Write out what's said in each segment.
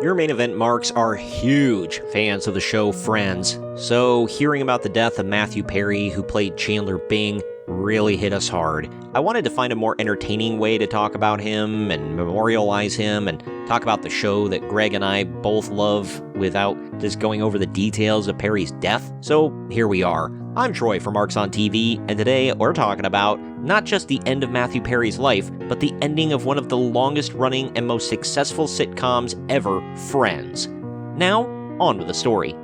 Your Main Event Marks are huge fans of the show Friends, so hearing about the death of Matthew Perry, who played Chandler Bing, really hit us hard. I wanted to find a more entertaining way to talk about him and memorialize him and talk about the show that Greg and I both love without just going over the details of Perry's death. So here we are. I'm Troy from Marks on TV, and today we're talking about not just the end of Matthew Perry's life, but the ending of one of the longest-running and most successful sitcoms ever, Friends. Now, on with the story.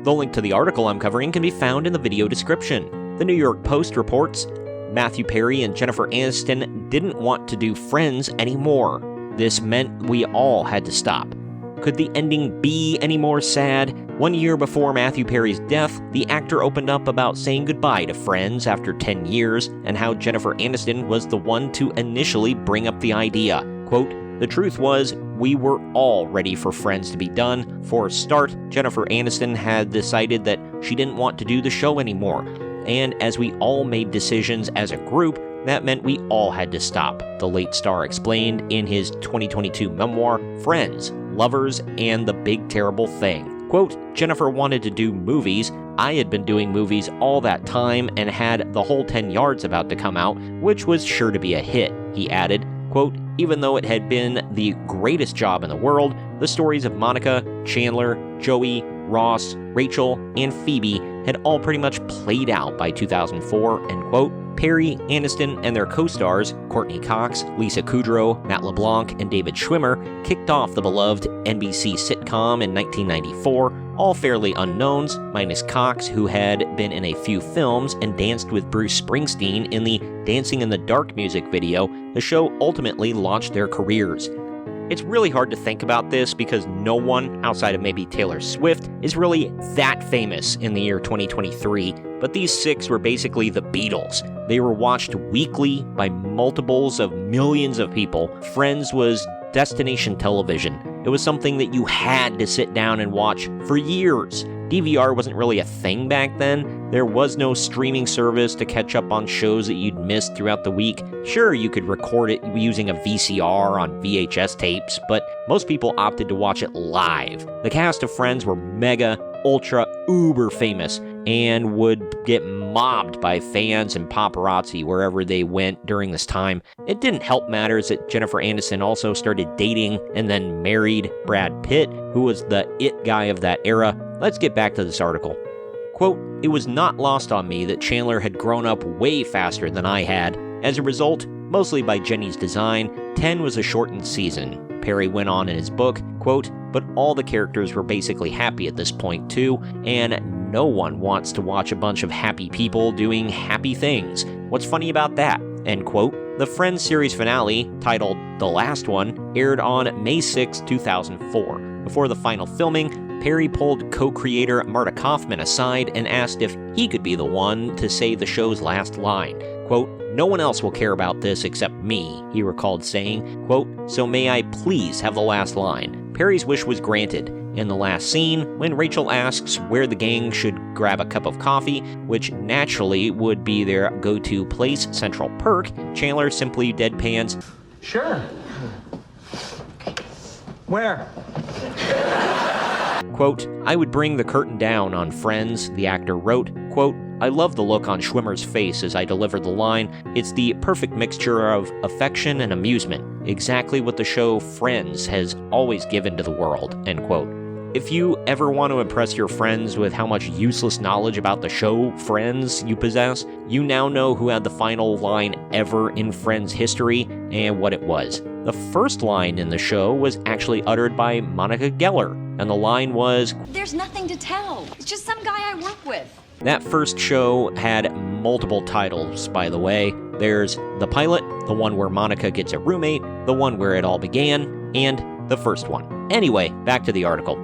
The link to the article I'm covering can be found in the video description. The New York Post reports, Matthew Perry and Jennifer Aniston didn't want to do Friends anymore. This meant we all had to stop. Could the ending be any more sad? 1 year before Matthew Perry's death, the actor opened up about saying goodbye to Friends after 10 years and how Jennifer Aniston was the one to initially bring up the idea. Quote, "The truth was, we were all ready for Friends to be done. For a start, Jennifer Aniston had decided that she didn't want to do the show anymore. And as we all made decisions as a group, that meant we all had to stop," the late star explained in his 2022 memoir, Friends, Lovers, and the Big Terrible Thing. Quote, "Jennifer wanted to do movies. I had been doing movies all that time and had The Whole 10 Yards about to come out, which was sure to be a hit," he added. Quote, "Even though it had been the greatest job in the world, the stories of Monica, Chandler, Joey, Ross, Rachel, and Phoebe had all pretty much played out by 2004, end quote. Perry, Aniston, and their co-stars, Courtney Cox, Lisa Kudrow, Matt LeBlanc, and David Schwimmer, kicked off the beloved NBC sitcom in 1994, all fairly unknowns, minus Cox, who had been in a few films and danced with Bruce Springsteen in the Dancing in the Dark music video. The show ultimately launched their careers. It's really hard to think about this because no one, outside of maybe Taylor Swift, is really that famous in the year 2023, but these six were basically the Beatles. They were watched weekly by multiples of millions of people. Friends was destination television. It was something that you had to sit down and watch for years. DVR wasn't really a thing back then. There was no streaming service to catch up on shows that you'd missed throughout the week. Sure, you could record it using a VCR on VHS tapes, but most people opted to watch it live. The cast of Friends were mega, ultra, uber famous and would get mobbed by fans and paparazzi wherever they went during this time. It didn't help matters that Jennifer Aniston also started dating and then married Brad Pitt, who was the it guy of that era. Let's get back to this article. Quote, "It was not lost on me that Chandler had grown up way faster than I had. As a result, mostly by Jenny's design, 10 was a shortened season." Perry went on in his book, quote, "But all the characters were basically happy at this point too, and no one wants to watch a bunch of happy people doing happy things. What's funny about that?" End quote. The Friends series finale, titled The Last One, aired on May 6, 2004. Before the final filming, Perry pulled co-creator Marta Kaufman aside and asked if he could be the one to say the show's last line. Quote, "No one else will care about this except me," he recalled saying, quote, "So may I please have the last line?" Perry's wish was granted. In the last scene, when Rachel asks where the gang should grab a cup of coffee, which naturally would be their go-to place, Central Perk, Chandler simply deadpans, "Sure. Where?" Quote, "I would bring the curtain down on Friends," the actor wrote. Quote, "I love the look on Schwimmer's face as I delivered the line. It's the perfect mixture of affection and amusement. Exactly what the show Friends has always given to the world," end quote. If you ever want to impress your friends with how much useless knowledge about the show Friends you possess, you now know who had the final line ever in Friends history and what it was. The first line in the show was actually uttered by Monica Geller, and the line was, "There's nothing to tell. It's just some guy I work with." That first show had multiple titles, by the way. There's the pilot, the one where Monica gets a roommate, the one where it all began, and the first one. Anyway, back to the article.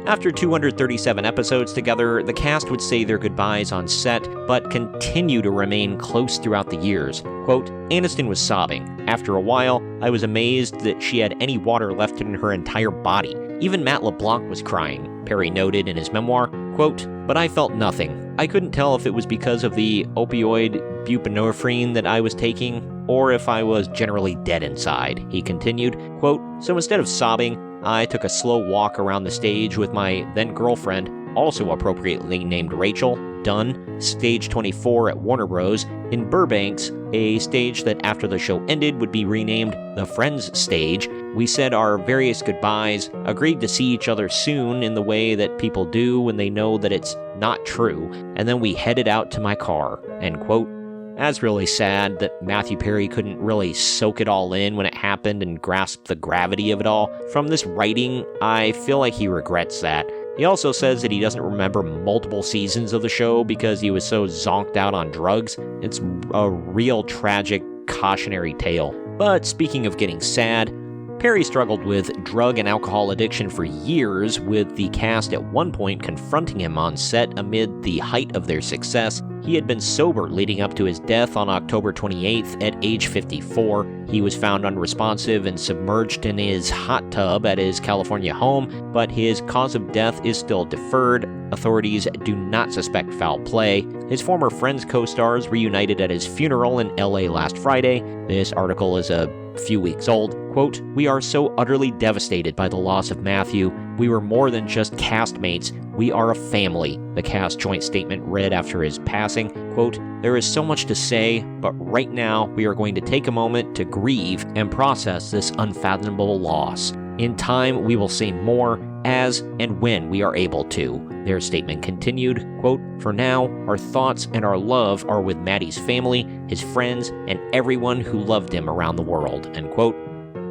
After 237 episodes together, the cast would say their goodbyes on set, but continue to remain close throughout the years. Quote, "Aniston was sobbing. After a while, I was amazed that she had any water left in her entire body. Even Matt LeBlanc was crying," Perry noted in his memoir. Quote, "But I felt nothing. I couldn't tell if it was because of the opioid buprenorphine that I was taking, or if I was generally dead inside," he continued. Quote, "So instead of sobbing, I took a slow walk around the stage with my then-girlfriend, also appropriately named Rachel, Dunn, stage 24 at Warner Bros. In Burbanks, a stage that after the show ended would be renamed the Friends Stage. We said our various goodbyes, agreed to see each other soon in the way that people do when they know that it's not true, and then we headed out to my car," end quote. That's really sad that Matthew Perry couldn't really soak it all in when it happened and grasp the gravity of it all. From this writing, I feel like he regrets that. He also says that he doesn't remember multiple seasons of the show because he was so zonked out on drugs. It's a real tragic, cautionary tale. But speaking of getting sad, Perry struggled with drug and alcohol addiction for years, with the cast at one point confronting him on set amid the height of their success. He had been sober leading up to his death on October 28th at age 54. He was found unresponsive and submerged in his hot tub at his California home, but his cause of death is still deferred. Authorities do not suspect foul play. His former Friends co-stars reunited at his funeral in LA last Friday. This article is a few weeks old. Quote, "We are so utterly devastated by the loss of Matthew. We were more than just castmates. We are a family," the cast joint statement read after his passing. Quote, "There is so much to say, but right now we are going to take a moment to grieve and process this unfathomable loss. In time, we will say more as and when we are able to," their statement continued. Quote, "For now, our thoughts and our love are with Maddie's family, his friends, and everyone who loved him around the world," end quote.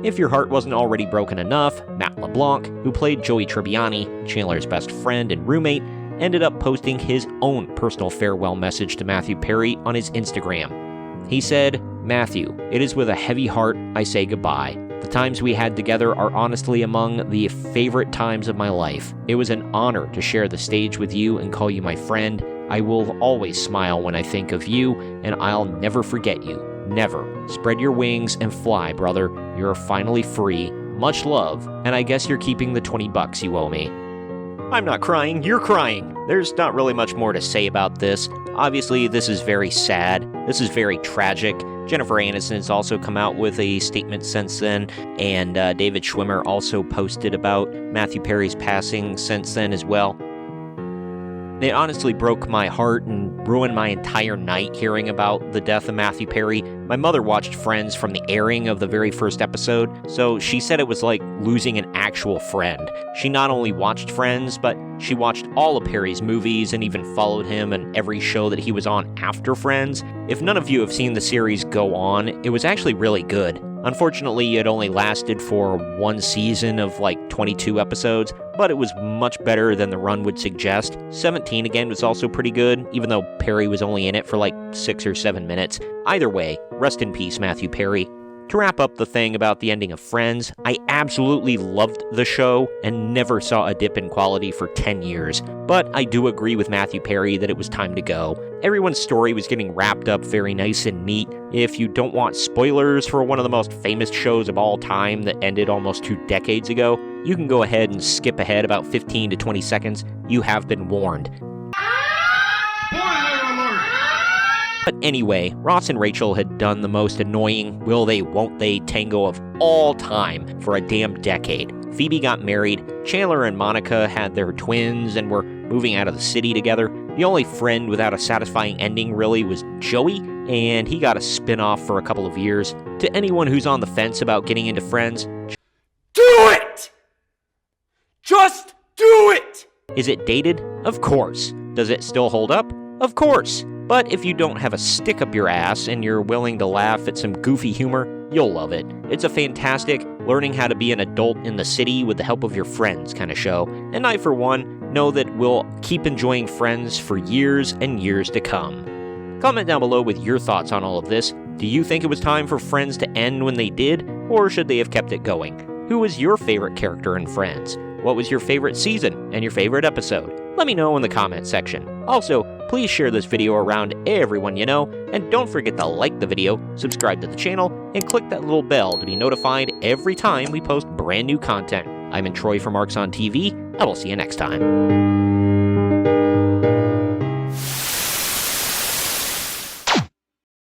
If your heart wasn't already broken enough, Matt LeBlanc, who played Joey Tribbiani, Chandler's best friend and roommate, ended up posting his own personal farewell message to Matthew Perry on his Instagram. He said, "Matthew, it is with a heavy heart I say goodbye. The times we had together are honestly among the favorite times of my life. It was an honor to share the stage with you and call you my friend. I will always smile when I think of you, and I'll never forget you. Never. Spread your wings and fly, brother. You're finally free. Much love, and I guess you're keeping the $20 you owe me." I'm not crying, you're crying. There's not really much more to say about this. Obviously, this is very sad. This is very tragic. Jennifer Aniston has also come out with a statement since then, and David Schwimmer also posted about Matthew Perry's passing since then as well. It honestly broke my heart and ruined my entire night hearing about the death of Matthew Perry. My mother watched Friends from the airing of the very first episode, so she said it was like losing an actual friend. She not only watched Friends, but she watched all of Perry's movies and even followed him in every show that he was on after Friends. If none of you have seen the series go on, it was actually really good. Unfortunately, it only lasted for one season of like 22 episodes, but it was much better than the run would suggest. 17 again was also pretty good, even though Perry was only in it for like 6 or 7 minutes. Either way, rest in peace, Matthew Perry. To wrap up the thing about the ending of Friends, I absolutely loved the show and never saw a dip in quality for 10 years. But I do agree with Matthew Perry that it was time to go. Everyone's story was getting wrapped up very nice and neat. If you don't want spoilers for one of the most famous shows of all time that ended almost 2 decades ago, you can go ahead and skip ahead about 15 to 20 seconds. You have been warned. But anyway, Ross and Rachel had done the most annoying will they, won't they tango of all time for a damn decade. Phoebe got married, Chandler and Monica had their twins and were moving out of the city together. The only friend without a satisfying ending really was Joey, and he got a spin-off for a couple of years. To anyone who's on the fence about getting into Friends, do it! Just do it! Is it dated? Of course. Does it still hold up? Of course. But if you don't have a stick up your ass and you're willing to laugh at some goofy humor, you'll love it. It's a fantastic learning how to be an adult in the city with the help of your friends kind of show. And I, for one, know that we'll keep enjoying Friends for years and years to come. Comment down below with your thoughts on all of this. Do you think it was time for Friends to end when they did, or should they have kept it going? Who was your favorite character in Friends? What was your favorite season and your favorite episode? Let me know in the comment section. Also, please share this video around everyone you know, and don't forget to like the video, subscribe to the channel, and click that little bell to be notified every time we post brand new content. I'm in Troy for Marks on TV. I will see you next time.